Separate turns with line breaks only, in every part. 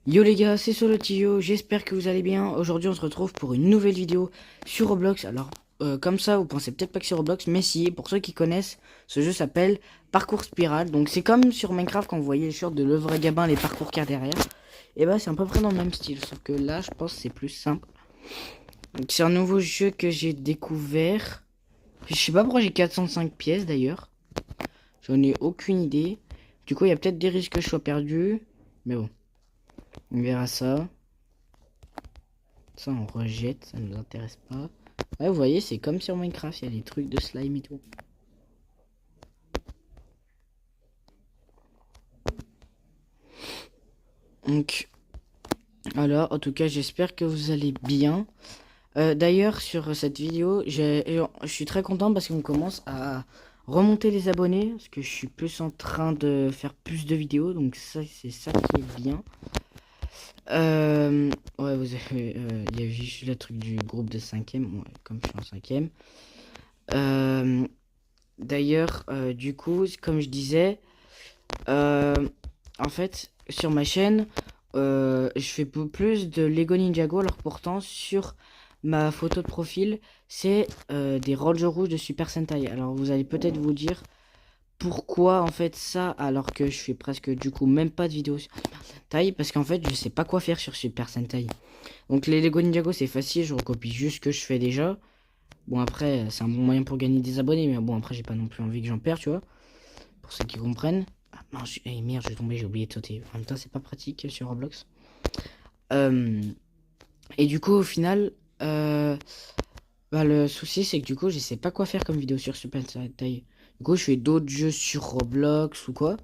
Yo les gars, c'est Solotio, j'espère que vous allez bien. Aujourd'hui on se retrouve pour une nouvelle vidéo sur Roblox. Alors comme ça vous pensez peut-être pas que c'est Roblox, mais si, pour ceux qui connaissent, ce jeu s'appelle Parcours Spirale. Donc c'est comme sur Minecraft quand vous voyez les shorts de Le Vrai Gabin, les parcours qu'il y a derrière. Et bah c'est à peu près dans le même style, sauf que là je pense que c'est plus simple. Donc c'est un nouveau jeu que j'ai découvert. Je sais pas pourquoi j'ai 405 pièces d'ailleurs. J'en ai aucune idée. Du coup il y a peut-être des risques que je sois perdu. Mais bon, on verra ça. Ça, on rejette, ça nous intéresse pas. Ouais, vous voyez, c'est comme sur Minecraft, il y a des trucs de slime et tout. Donc, alors, en tout cas, j'espère que vous allez bien. D'ailleurs, sur cette vidéo, je suis très content parce qu'on commence à remonter les abonnés. Parce que je suis plus en train de faire plus de vidéos. Donc, ça, c'est ça qui est bien. Ouais, vous avez, il y a juste le truc du groupe de 5e. Ouais, comme je suis en 5e. D'ailleurs, du coup, comme je disais, euh, en fait, sur ma chaîne, je fais plus de Lego Ninjago, alors pourtant, sur ma photo de profil, c'est des Rolls rouges de Super Sentai. Alors, vous allez peut-être vous dire pourquoi, en fait, ça, alors que je fais presque, du coup, même pas de vidéo sur Super Sentai, parce qu'en fait, je sais pas quoi faire sur Super Sentai. Donc, les Lego Ninjago, c'est facile, je recopie juste ce que je fais déjà. Bon, après, c'est un bon moyen pour gagner des abonnés, mais bon, après, j'ai pas non plus envie que j'en perde, tu vois. Pour ceux qui comprennent. Ah non, merde, je suis tombé, j'ai oublié de sauter. En même temps, c'est pas pratique sur Roblox. Euh, et du coup, au final, bah, le souci, c'est que du coup, je sais pas quoi faire comme vidéo sur Super Sentai. Du coup, je fais d'autres jeux sur Roblox ou quoi.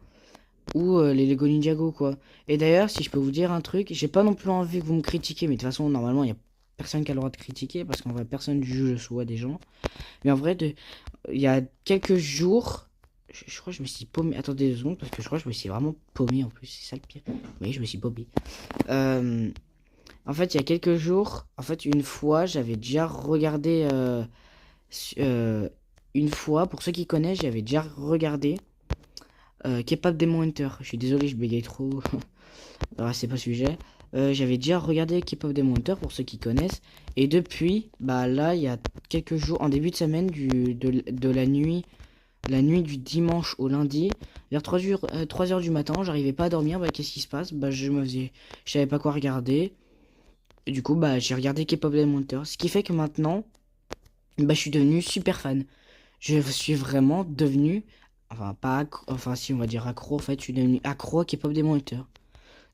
Ou les Lego Ninjago, quoi. Et d'ailleurs, si je peux vous dire un truc, j'ai pas non plus envie que vous me critiquiez, mais de toute façon, normalement, il y a personne qui a le droit de critiquer parce qu'en vrai, personne juge soit des gens. Mais en vrai, il y a quelques jours, je crois que je me suis paumé. Attendez 2 secondes, parce que je crois que je me suis vraiment paumé en plus, c'est ça le pire. Oui, je me suis paumé. Euh, En fait, il y a quelques jours, en fait, une fois, j'avais déjà regardé. Une fois, pour ceux qui connaissent, j'avais déjà regardé K-pop Demon Hunter. Je suis désolé, je bégaye trop. Alors, c'est pas le sujet. J'avais déjà regardé K-pop Demon Hunter pour ceux qui connaissent. Et depuis, bah là, il y a quelques jours, en début de semaine, de la nuit du dimanche au lundi, vers 3 heures du matin, j'arrivais pas à dormir. Bah, qu'est-ce qui se passe? Bah, je savais pas quoi regarder. Et du coup, bah, j'ai regardé K-pop Demon Hunter. Ce qui fait que maintenant, bah, je suis devenu super fan. Je suis vraiment devenu, enfin, pas enfin, si on va dire accro, en fait, je suis devenu accro à K-pop Demon Hunter.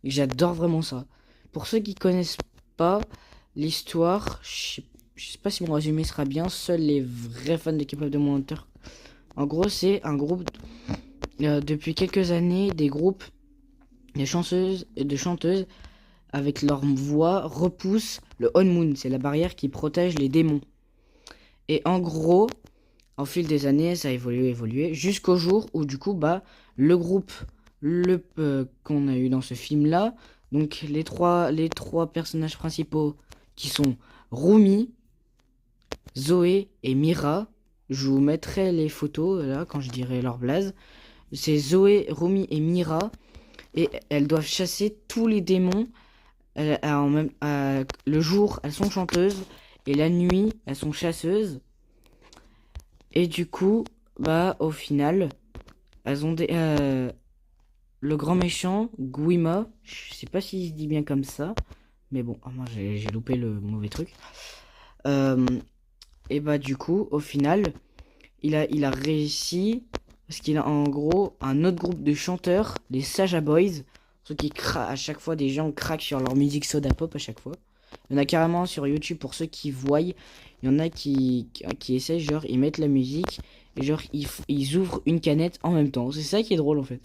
Et j'adore vraiment ça. Pour ceux qui connaissent pas l'histoire, je sais pas si mon résumé sera bien. Seuls les vrais fans de K-pop Demon Hunter. En gros, c'est un groupe depuis quelques années, des groupes de chanteuses avec leur voix repoussent le On-Moon. C'est la barrière qui protège les démons. Et en gros, au fil des années, ça a évolué, jusqu'au jour où du coup, bah, le groupe qu'on a eu dans ce film-là, donc les trois personnages principaux qui sont Rumi, Zoé et Mira. Je vous mettrai les photos là quand je dirai leur blaze. C'est Zoé, Rumi et Mira. Et elles doivent chasser tous les démons. Le jour, elles sont chanteuses. Et la nuit, elles sont chasseuses. Et du coup, bah, au final, elles ont le grand méchant, Guima. Je sais pas s'il se dit bien comme ça. Mais bon, moi j'ai loupé le mauvais truc. Euh, et bah, du coup, au final, il a réussi. Parce qu'il a en gros un autre groupe de chanteurs, les Saja Boys. Ceux qui à chaque fois, des gens craquent sur leur musique soda pop à chaque fois. Il y en a carrément sur YouTube pour ceux qui voient. Il y en a qui essaient, genre, ils mettent la musique et genre, ils ouvrent une canette en même temps. C'est ça qui est drôle en fait.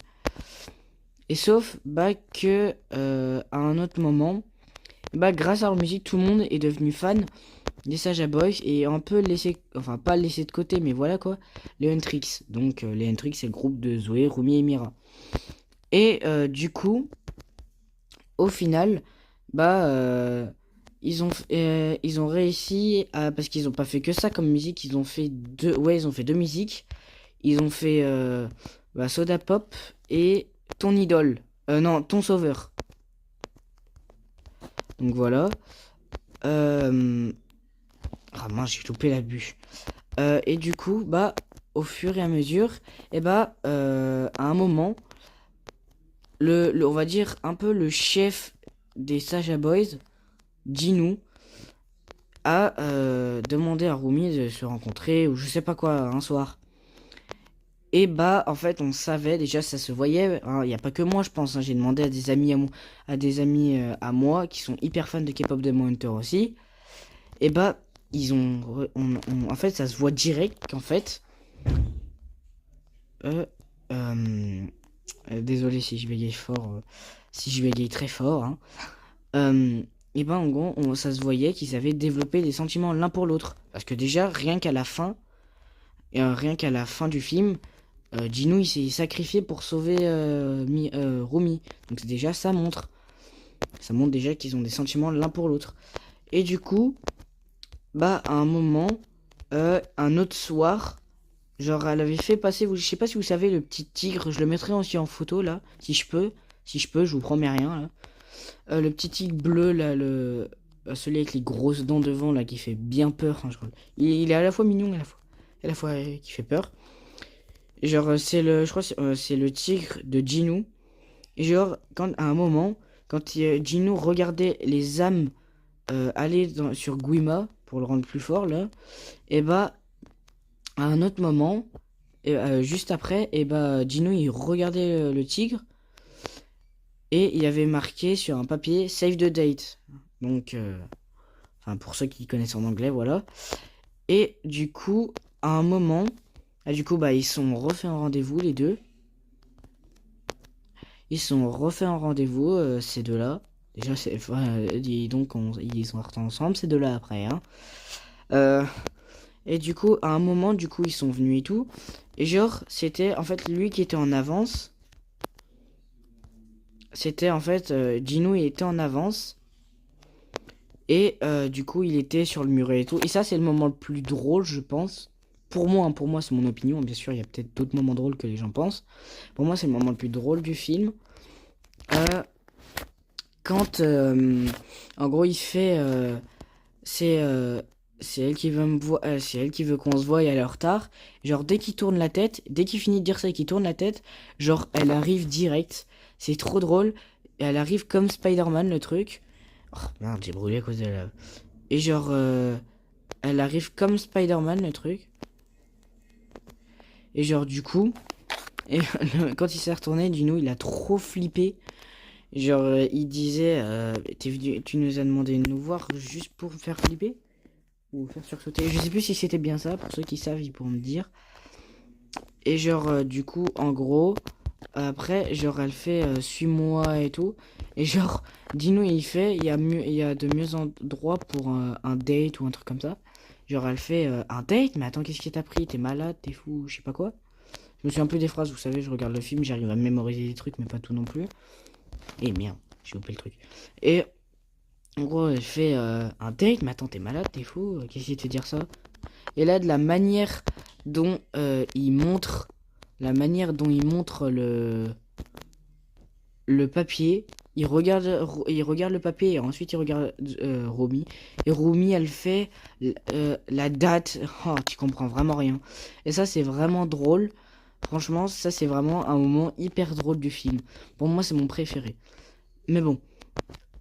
Et sauf, bah, que à un autre moment, bah, grâce à leur musique, tout le monde est devenu fan des Saja Boys et un peu laissé, enfin, pas laissé de côté, mais voilà quoi, les Huntrix. Donc, les Huntrix, c'est le groupe de Zoé, Rumi et Mira. Et du coup, au final, bah, ils ont réussi à, parce qu'ils ont pas fait que ça comme musique, ils ont fait deux musiques. Ils ont fait bah, Soda Pop et Ton Idole. Non, Ton Sauveur. Donc voilà. Euh... Ah mince, j'ai loupé la bûche. Et du coup, bah, au fur et à mesure, et bah, à un moment, on va dire un peu le chef des Saja Boys, Jinu, a demandé à Rumi de se rencontrer, ou je sais pas quoi, un soir. Et bah, en fait, on savait, déjà, ça se voyait, hein, il n'y a pas que moi, je pense, hein, j'ai demandé à des amis à des amis à moi, qui sont hyper fans de K-pop Demon Hunter aussi. Et bah, ils ont, en fait, ça se voit direct qu'en fait, euh, euh, désolé si je bégaye fort, si je bégaye très fort, hein. Euh, et ben en gros, ça se voyait qu'ils avaient développé des sentiments l'un pour l'autre. Parce que déjà, rien qu'à la fin du film, Gino il s'est sacrifié pour sauver Rumi. Donc c'est déjà ça montre déjà qu'ils ont des sentiments l'un pour l'autre. Et du coup, bah à un moment, un autre soir, genre elle avait fait passer, je sais pas si vous savez le petit tigre, je le mettrai aussi en photo là, si je peux, je vous promets rien là. Le petit tigre bleu là, celui avec les grosses dents devant là qui fait bien peur, hein, je crois. Il est à la fois mignon et à la fois qui fait peur. Et genre je crois que c'est le tigre de Ginu. Et genre quand à un moment, quand Ginu regardait les âmes aller sur Guima pour le rendre plus fort là, et bah à un autre moment, juste après, et bah Ginu il regardait le tigre. Et il y avait marqué sur un papier Save the date. Donc, enfin, pour ceux qui connaissent en anglais, voilà. Et du coup, à un moment, du coup, bah, ils sont refait un rendez-vous, les deux. Ils sont refait un rendez-vous, ces deux-là. Déjà, donc, ils sont restés ensemble, ces deux-là, après, hein. Euh, et du coup, à un moment, du coup, ils sont venus et tout. Et genre, c'était en fait lui qui était en avance. C'était en fait, Gino, il était en avance. Et du coup, il était sur le muret et tout. Et ça, c'est le moment le plus drôle, je pense. Pour moi, c'est mon opinion. Bien sûr, il y a peut-être d'autres moments drôles que les gens pensent. Pour moi, c'est le moment le plus drôle du film. Euh, quand, en gros, il fait, c'est, euh, c'est elle qui veut c'est elle qui veut qu'on se voie et elle est en retard. Genre, dès qu'il tourne la tête, dès qu'il finit de dire ça et qu'il tourne la tête, genre, elle arrive direct. C'est trop drôle. Et elle arrive comme Spider-Man, le truc. Oh, merde, j'ai brûlé à cause de la... Et genre, elle arrive comme Spider-Man, le truc. Et genre, du coup, et quand il s'est retourné, Dino, il a trop flippé. Genre, il disait, tu nous as demandé de nous voir juste pour faire flipper? Ou faire sursauter? Je sais plus si c'était bien ça, pour ceux qui savent, ils pourront me dire. Et genre, du coup, en gros, après, genre, elle fait suis-moi et tout. Et genre, Dino, il y a de mieux endroits pour un date ou un truc comme ça. Genre, elle fait un date, mais attends, qu'est-ce qui t'a pris? T'es malade, t'es fou, je sais pas quoi. Je me suis un peu des phrases, vous savez, je regarde le film, j'arrive à mémoriser des trucs, mais pas tout non plus. Et merde, j'ai loupé le truc. Et en gros, elle fait un date, mais attends, t'es malade, t'es fou, qu'est-ce qui te fait dire ça? Et là, de dont il montre, la manière dont il montre le papier, il regarde le papier et ensuite il regarde Romy. Et Romy, elle fait la date. Oh, tu comprends vraiment rien. Et ça, c'est vraiment drôle. Franchement, ça, c'est vraiment un moment hyper drôle du film. Pour moi, c'est mon préféré. Mais bon,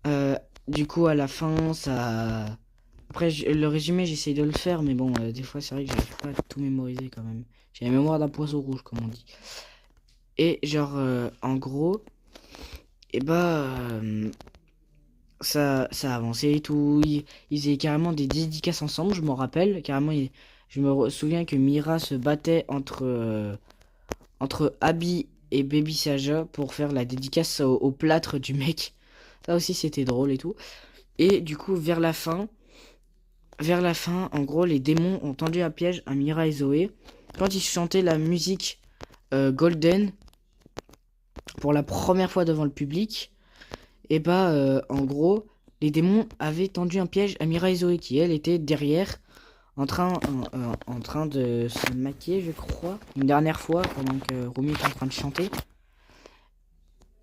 euh, du coup, à la fin, ça. Après, le résumé, j'essaye de le faire, mais bon, des fois, c'est vrai que j'arrive pas à tout mémoriser quand même. J'ai la mémoire d'un poisson rouge, comme on dit. Et genre, en gros, et bah, ça a avancé et tout. Ils faisaient carrément des dédicaces ensemble, je m'en rappelle. Carrément, je souviens que Mira se battait entre Abby et Baby Saja pour faire la dédicace au plâtre du mec. Ça aussi, c'était drôle et tout. Et du coup, vers la fin, en gros, les démons ont tendu un piège à Mira et Zoé. Quand ils chantaient la musique Golden pour la première fois devant le public, et bah, en gros, les démons avaient tendu un piège à Mira et Zoé qui, elle, était derrière en train de se maquiller, je crois, une dernière fois pendant que Romy était en train de chanter.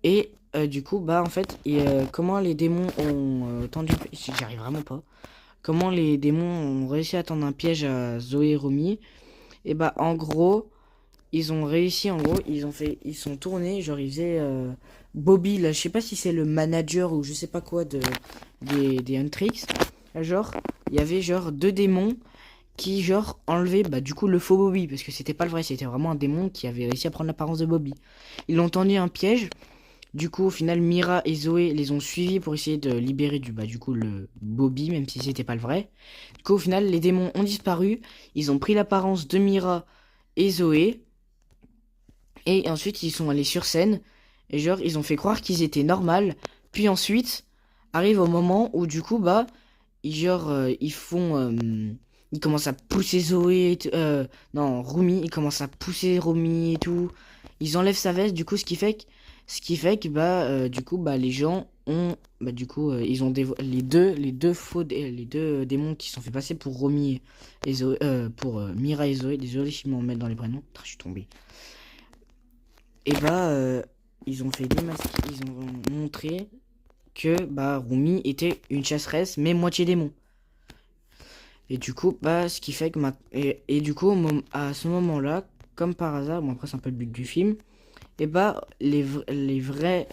Et du coup, bah en fait, comment les démons ont tendu... J'arrive vraiment pas. Comment les démons ont réussi à tendre un piège à Zoé et Romy. Et bah en gros, ils ont réussi, en gros, ils sont tournés, genre ils faisaient Bobby, là, je sais pas si c'est le manager ou je sais pas quoi des Huntrix. Genre, il y avait genre deux démons qui genre enlevaient bah du coup le faux Bobby, parce que c'était pas le vrai, c'était vraiment un démon qui avait réussi à prendre l'apparence de Bobby. Ils l'ont tendu un piège. Du coup, au final, Mira et Zoé les ont suivis pour essayer de libérer du coup, le Bobby, même si c'était pas le vrai. Du coup, au final, les démons ont disparu. Ils ont pris l'apparence de Mira et Zoé. Et ensuite, ils sont allés sur scène. Et genre, ils ont fait croire qu'ils étaient normaux. Puis ensuite, arrive au moment où, du coup, bah, ils font. Ils commencent à pousser Zoé. Non, Rumi. Ils commencent à pousser Rumi et tout. Ils enlèvent sa veste, du coup, ce qui fait que, bah, du coup, bah, les gens ont. Bah, du coup, ils ont les deux démons qui se sont fait passer pour Romy et Zoé. Pour Mira et Zoé. Désolé si je m'en mets dans les prénoms. Putain, je suis tombé. Et bah, ils ont fait ils ont montré que bah Rumi était une chasseresse mais moitié démon. Et du coup, bah ce qui fait que et du coup à ce moment-là, comme par hasard, bon après c'est un peu le but du film, et bah la vraie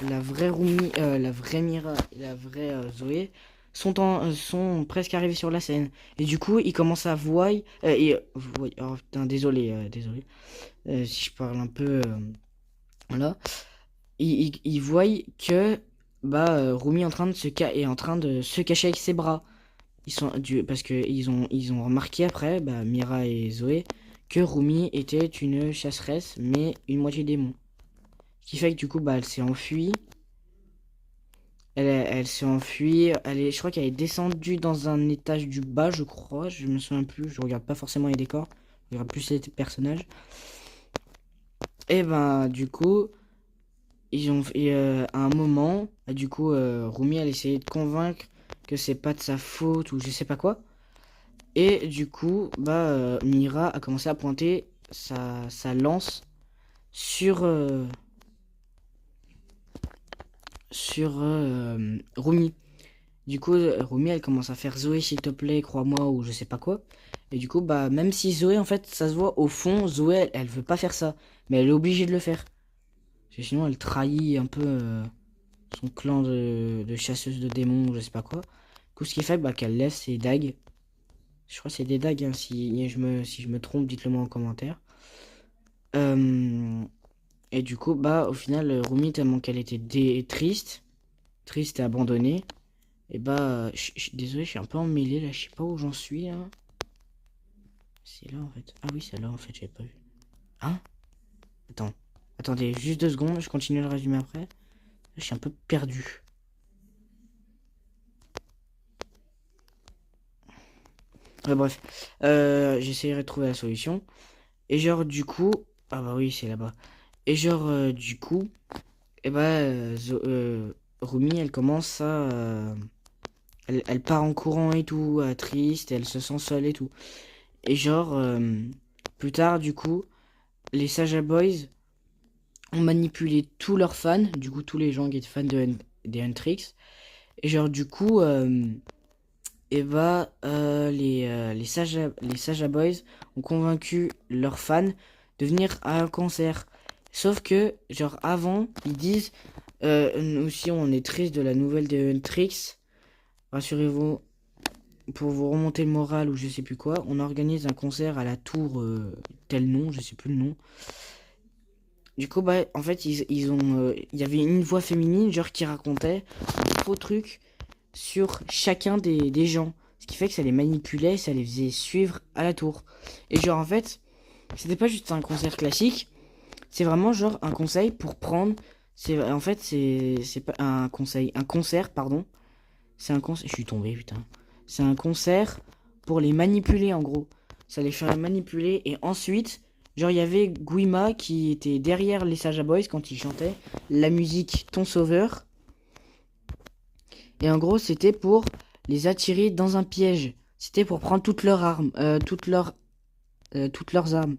Rumi, la vraie Mira et la vraie Zoé sont presque arrivés sur la scène. Et du coup, ils commencent à voir oh putain, désolé si je parle un peu voilà. Ils voient que bah Rumi est en train de est en train de se cacher avec ses bras. Parce que ils ont remarqué après, bah, Mira et Zoé, que Rumi était une chasseresse, mais une moitié démon. Ce qui fait que du coup, bah, elle s'est enfuie. Elle s'est enfuie. Je crois qu'elle est descendue dans un étage du bas, je crois. Je me souviens plus. Je regarde pas forcément les décors. Je regarde plus les personnages. Et ben, du coup, à un moment, du coup, Rumi, elle essayait de convaincre que c'est pas de sa faute ou je sais pas quoi. Et du coup, bah, Mira a commencé à pointer sa lance sur, Rumi. Du coup, Rumi, elle commence à faire Zoé, s'il te plaît, crois-moi, ou je sais pas quoi. Et du coup, bah, même si Zoé, en fait, ça se voit, au fond, Zoé, elle veut pas faire ça. Mais elle est obligée de le faire. Parce que sinon, elle trahit un peu son clan de chasseuses de démons, ou je sais pas quoi. Du coup, ce qui fait bah, qu'elle laisse ses dagues. Je crois que c'est des dagues, hein, si je me trompe, dites-le moi en commentaire. Euh, et du coup, bah, au final, Rumi, tellement qu'elle était triste et abandonnée, et bah, désolé, je suis un peu emmêlé là, je sais pas où j'en suis là. C'est là en fait. Ah oui, c'est là en fait, j'avais pas vu. Hein? Attendez, juste 2 secondes, je continue le résumé après. Là, je suis un peu perdu. Ouais, bref, j'essaierai de trouver la solution. Et genre, du coup, ah bah oui, c'est là-bas. Et genre, du coup, et bah, Rumi, elle commence elle part en courant et tout, triste, elle se sent seule et tout. Et genre, plus tard, du coup, les Saja Boys ont manipulé tous leurs fans, du coup, tous les gens qui étaient fans des Huntrix. Et genre, du coup, et bah, les Saja Boys ont convaincu leurs fans de venir à un concert. Sauf que, genre, avant, ils disent, nous aussi, on est triste de la nouvelle des Huntrix. Rassurez-vous, pour vous remonter le moral ou je sais plus quoi, on organise un concert à la tour tel nom, je sais plus le nom. Du coup, bah, en fait, il y avait une voix féminine, genre, qui racontait un faux truc sur chacun des gens. Ce qui fait que ça les manipulait, ça les faisait suivre à la tour. Et genre, en fait, c'était pas juste un concert classique, c'est vraiment genre un conseil pour prendre. En fait, c'est pas un concert, pardon. C'est un concert. Je suis tombé, putain. C'est un concert pour les manipuler, en gros. Ça les fait manipuler. Et ensuite, genre, il y avait Guima qui était derrière les Saja Boys quand ils chantaient la musique Ton Sauveur. Et en gros, c'était pour les attirer dans un piège. C'était pour prendre toutes leurs armes. Toutes leurs armes.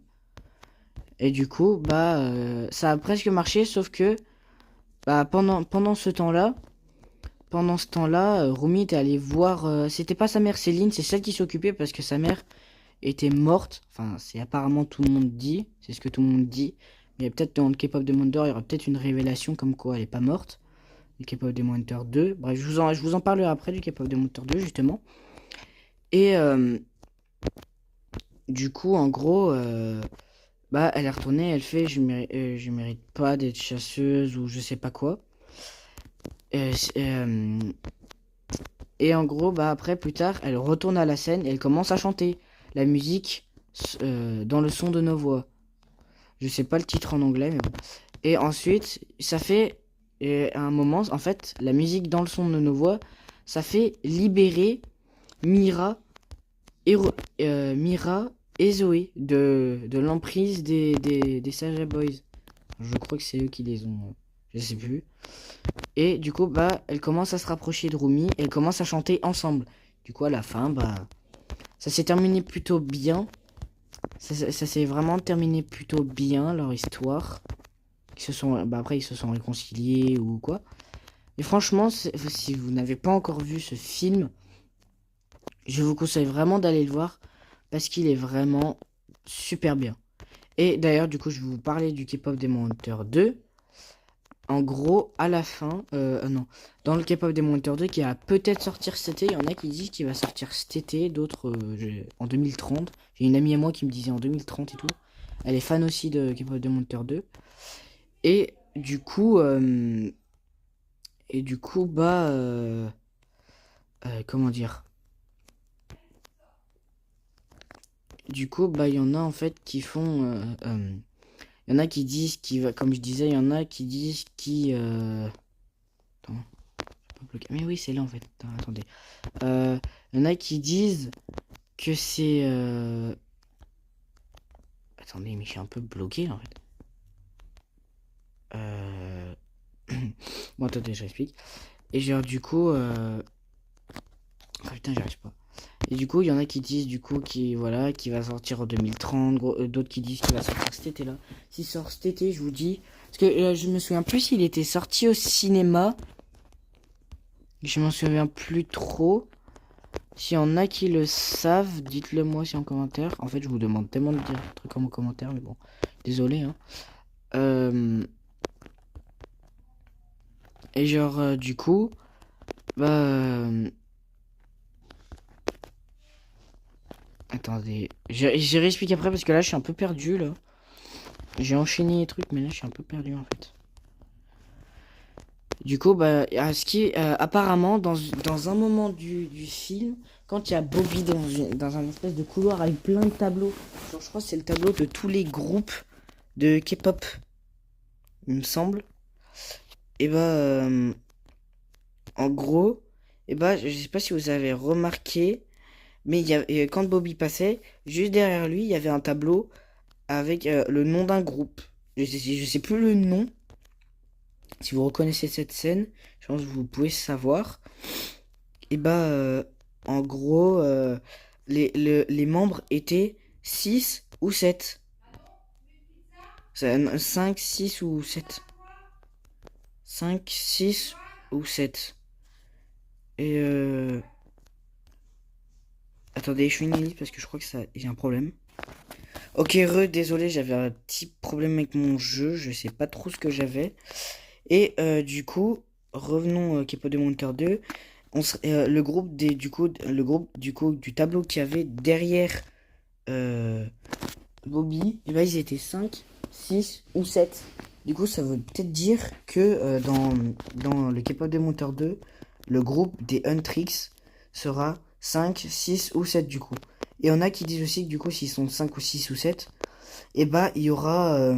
Et du coup, bah, ça a presque marché, sauf que Bah, pendant ce temps-là, Rumi était allé voir. C'était pas sa mère Céline, c'est celle qui s'occupait parce que sa mère était morte. Enfin, c'est apparemment tout le monde dit. C'est ce que tout le monde dit. Mais peut-être dans le K-pop Demon Hunter, il y aura peut-être une révélation comme quoi elle est pas morte. Le K-pop Demon Hunter 2. Bref, je vous en parlerai après du K-pop Demon Hunter 2, justement. Et du coup, en gros, bah, elle est retournée. Elle fait je mérite pas d'être chasseuse ou je sais pas quoi. Euh, c'est- euh, Et en gros, bah après, plus tard, elle retourne à la scène et elle commence à chanter la musique dans le son de nos voix. Je sais pas le titre en anglais, mais bon. Et ensuite, ça fait un moment, en fait, la musique dans le son de nos voix, ça fait libérer Mira et, Mira et Zoé de l'emprise des Saga Boys. Je crois que c'est eux qui les ont. Je sais plus. Et du coup, bah, elle commence à se rapprocher de Rumi et elles commencent à chanter ensemble. Du coup, à la fin, bah, ça s'est terminé plutôt bien. Ça s'est vraiment terminé plutôt bien, leur histoire. Bah, après, ils se sont réconciliés ou quoi. Et franchement, si vous n'avez pas encore vu ce film, je vous conseille vraiment d'aller le voir parce qu'il est vraiment super bien. Et d'ailleurs, du coup, je vais vous parler du K-pop Demon Hunter 2. En gros, à la fin, non, dans le K-pop Demon Hunter 2 qui va peut-être sortir cet été, il y en a qui disent qu'il va sortir cet été, d'autres en 2030. J'ai une amie à moi qui me disait en 2030 et tout. Elle est fan aussi de K-pop Demon Hunter 2. Et du coup, bah, comment dire? Du coup, bah, il y en a en fait qui font, il y en a qui disent qui va, comme je disais, il y en a qui disent qui, attends, mais oui, c'est là en fait. Attendez. Il y en a qui disent que c'est... Attendez, mais je suis un peu bloqué là, en fait. Euh... Bon, attendez, je explique. Et genre, du coup... Ah putain, j'arrive pas. Et du coup, il y en a qui disent, du coup, voilà, qui va sortir en 2030. D'autres qui disent qu'il va sortir cet été-là. S'il sort cet été, je vous dis... Parce que je me souviens plus s'il était sorti au cinéma. Je m'en souviens plus trop. S'il y en a qui le savent, dites-le moi aussi en commentaire. En fait, je vous demande tellement de dire des trucs en commentaire, mais bon, désolé, hein. Et genre, du coup, bah... attendez, j'ai réexpliqué après parce que là, je suis un peu perdu, là. J'ai enchaîné les trucs, mais là, je suis un peu perdu, en fait. Du coup, bah, apparemment, dans un moment du film, quand il y a Bobby dans un espèce de couloir avec plein de tableaux, genre, je crois que c'est le tableau de tous les groupes de K-pop, il me semble. Et bah, en gros, et bah, je sais pas si vous avez remarqué, mais quand Bobby passait, juste derrière lui, il y avait un tableau avec le nom d'un groupe. Je sais plus le nom. Si vous reconnaissez cette scène, je pense que vous pouvez savoir. Et bah, en gros, les membres étaient 6 ou 7. 5, 6 ou 7. 5, 6 ou 7. Et attendez, je finis parce que je crois que j'ai un problème. Ok, désolé, j'avais un petit problème avec mon jeu, je sais pas trop ce que j'avais. Et du coup, revenons Kepo de Monter 2. Le groupe du tableau qu'il y avait derrière Bobby, et ben, ils étaient 5, 6 ou 7. Du coup, ça veut peut-être dire que dans le Kepo de Monter 2, le groupe des Huntrix sera 5, 6 ou 7 du coup. Et on a qui disent aussi que du coup, s'ils sont 5 ou 6 ou 7, et bah il y aura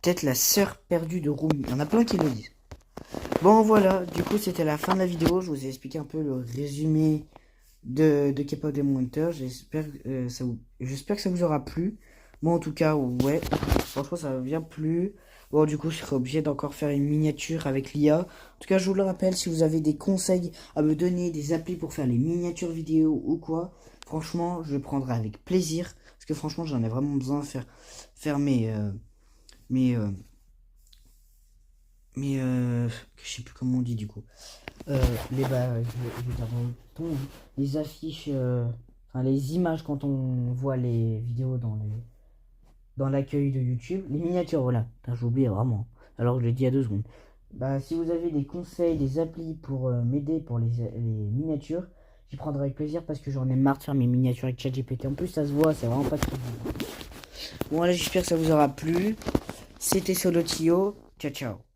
peut-être la sœur perdue de Rumi. Il y en a plein qui le disent. Bon voilà, du coup c'était la fin de la vidéo. Je vous ai expliqué un peu le résumé de K-pop Demon Hunter. J'espère que ça vous aura plu. Moi en tout cas, ouais. Franchement ça m'a bien plu. Bon du coup je serai obligé d'encore faire une miniature avec l'IA. En tout cas je vous le rappelle, si vous avez des conseils à me donner, des applis pour faire les miniatures vidéo ou quoi, franchement je prendrai avec plaisir. Parce que franchement j'en ai vraiment besoin de faire Mais, je sais plus comment on dit du coup. Je vais dire dans le ton, hein. Les affiches, enfin les images quand on voit les vidéos dans l'accueil de YouTube. Les miniatures, voilà. J'ai oublié vraiment. Alors que je l'ai dit il y a 2 secondes. Bah, si vous avez des conseils, des applis pour m'aider pour les miniatures, j'y prendrai avec plaisir parce que j'en ai marre de faire mes miniatures avec ChatGPT. En plus, ça se voit, c'est vraiment pas très bien. Bon, voilà, j'espère que ça vous aura plu. C'était Solotio. Ciao, ciao.